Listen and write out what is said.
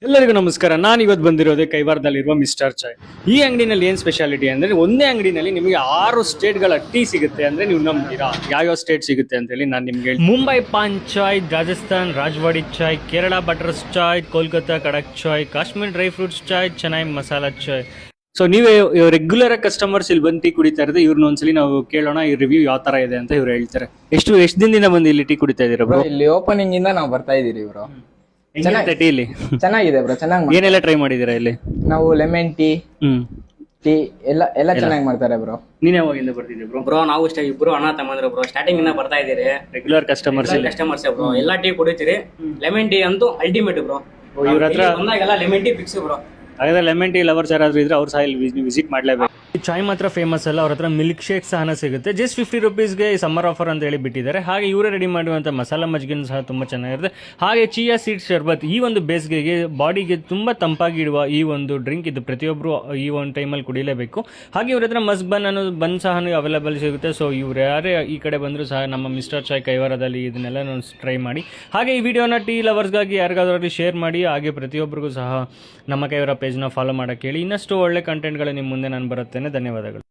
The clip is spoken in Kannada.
ಎಲ್ಲರಿಗೂ ನಮಸ್ಕಾರ. ನಾನು ಇವತ್ತು ಬಂದಿರೋದೇ ಕೈವಾರದಲ್ಲಿರುವ ಮಿಸ್ಟರ್ ಚಾಯ್. ಈ ಅಂಗಡಿನಲ್ಲಿ ಏನು ಸ್ಪೆಷಾಲಿಟಿ ಅಂದರೆ ಒಂದೇ ಅಂಗಡಿನಲ್ಲಿ ನಿಮಗೆ 6 ಸ್ಟೇಟ್ಗಳ ಟೀ ಸಿಗುತ್ತೆ. ಅಂದರೆ ನೀವು ನಂಬ್ತೀರಾ ಯಾವ್ಯಾವ ಸ್ಟೇಟ್ ಸಿಗುತ್ತೆ ಅಂತೇಳಿ ನಾನು ನಿಮಗೆ ಮುಂಬೈ ಪಾನ್ ಚಾಯ್, ರಾಜಸ್ಥಾನ್ ರಾಜವಾಡಿ ಚಾಯ್, ಕೇರಳ ಬಟರ್ಸ್ ಚಾಯ್, ಕೋಲ್ಕತ್ತಾ ಕಡಕ್ ಚಾಯ್, ಕಾಶ್ಮೀರ್ ಡ್ರೈ ಫ್ರೂಟ್ಸ್ ಚಾಯ್, ಚೆನ್ನೈ ಮಸಾಲಾ ಚಾಯ್. ಸೊ ನೀವೇ ರೆಗ್ಯುಲರ್ ಕಸ್ಟಮರ್ಸ್ ಇಲ್ಲಿ ಬಂದು ಟೀ ಕುಡಿತಾ ಇರೋದು. ಇವ್ರನ್ನ ಒಂದ್ಸಲಿ ನಾವು ಕೇಳೋಣ ಈ ರಿವ್ಯೂ ಯಾವ ತರ ಇದೆ ಅಂತ ಇವ್ರು ಹೇಳ್ತಾರೆ. ಎಷ್ಟು ದಿನದಿಂದ ಬಂದು ಇಲ್ಲಿ ಟೀ ಕುಡಿತಾ ಇದೀರಾ ಬ್ರೋ? ಇಲ್ಲಿ ಓಪನಿಂಗ್ ಇಂದ ನಾವು ಬರ್ತಾ ಇದೀರಿ ಬ್ರೋ. ಚೆನ್ನಾಗಿದೆ ಟೀ ಇಲ್ಲಿ? ಚೆನ್ನಾಗಿದೆ ಬ್ರೋ, ಚೆನ್ನಾಗಿ. ಏನೆಲ್ಲ ಟ್ರೈ ಮಾಡಿದೀರಾ ಇಲ್ಲಿ? ನಾವು ಲೆಮನ್ ಟೀ, ಟೀ ಎಲ್ಲ ಚೆನ್ನಾಗಿ ಮಾಡ್ತಾರೆ ಬ್ರೋ. ನೀನ್ ಯಾವಾಗಿಂದ ಬರ್ತಿದ್ದೆ ಬ್ರೋ? ಬ್ರೋ ನಾವು ಇಷ್ಟ ಇಬ್ರು ಅಣ್ಣ ತಮ್ಮಂದ್ರು ಬ್ರೋ. ಸ್ಟಾರ್ಟಿಂಗ್ ಇಂದ ಬರ್ತಾ ಇದೀರಿ, ರೆಗ್ಯುಲರ್ ಕಸ್ಟಮರ್ಸ್ ಬ್ರೋ. ಎಲ್ಲಾ ಟೀ ಕುಡಿತೀರಿ. ಲೆಮನ್ ಟೀ ಅಂತೂ ಅಲ್ಟಿಮೇಟ್ ಬ್ರೋ. ಇವ್ರ ಹತ್ರ ಬಂದಾಗೆಲ್ಲ ಲೆಮನ್ ಟೀ ಫಿಕ್ಸ್ ಬ್ರೋ. ಹಾಗಾದ್ರೆ ಲೆಮನ್ ಟೀ ಲವರ್ಸ್ ಯಾರಾದ್ರೂ ಇದ್ರೆ ಅವ್ರ ಸಹ ಇಲ್ಲಿ ವಿಸಿಟ್ ಮಾಡ್ಲೇಬೇಕು. ಈ ಚಾಯ್ ಮಾತ್ರ ಫೇಮಸ್ ಅಲ್ಲ, ಅವ್ರ ಹತ್ರ ಮಿಲ್ಕ್ ಶೇಕ್ ಸಹ ಸಿಗುತ್ತೆ. ಜಸ್ಟ್ 50 rupeesಗೆ ಸಮ್ಮರ್ ಆಫರ್ ಅಂತ ಹೇಳಿ ಬಿಟ್ಟಿದ್ದಾರೆ. ಹಾಗೆ ಇವರೇ ರೆಡಿ ಮಾಡುವಂಥ ಮಸಾಲ ಮಜ್ಜಿಗೆನೂ ಸಹ ತುಂಬ ಚೆನ್ನಾಗಿರುತ್ತೆ. ಹಾಗೆ ಚಿಯಾ ಸೀಡ್ಸ್ ಶರ್ಬತ್ ಈ ಒಂದು ಬೇಸಿಗೆಗೆ ಬಾಡಿಗೆ ತುಂಬ ತಂಪಾಗಿ ಇಡುವ ಈ ಒಂದು ಡ್ರಿಂಕ್ ಇದು ಪ್ರತಿಯೊಬ್ಬರು ಈ ಒಂದು ಟೈಮಲ್ಲಿ ಕುಡಿಲೇಬೇಕು. ಹಾಗೆ ಇವ್ರ ಹತ್ರ ಮಸ್ಕ್ ಬನ್ ಅನ್ನೋದು ಬನ್ ಸಹ ಅವೈಲೇಬಲ್ ಸಿಗುತ್ತೆ. ಸೊ ಇವ್ರು ಯಾರೇ ಈ ಕಡೆ ಬಂದರೂ ಸಹ ನಮ್ಮ ಮಿಸ್ಟರ್ ಚಾಯ್ ಕೈವಾರದಲ್ಲಿ ಇದನ್ನೆಲ್ಲ ಟ್ರೈ ಮಾಡಿ. ಹಾಗೆ ಈ ವಿಡಿಯೋನ ಟೀ ಲವರ್ಸ್ಗಾಗಿ ಯಾರಿಗಾದ್ರೂ ಶೇರ್ ಮಾಡಿ. ಹಾಗೆ ಪ್ರತಿಯೊಬ್ಬರಿಗೂ ಸಹ ನಮ್ಮ ಕೈವರ ಪೇಜ್ನ ಫಾಲೋ ಮಾಡೋಕ್ಕೆ ಹೇಳಿ. ಇನ್ನಷ್ಟು ಒಳ್ಳೆ ಕಂಟೆಂಟ್ಗಳು ನಿಮ್ಮ ಮುಂದೆ ನಾನು ಬರುತ್ತೇನೆ. ಧನ್ಯವಾದಗಳು.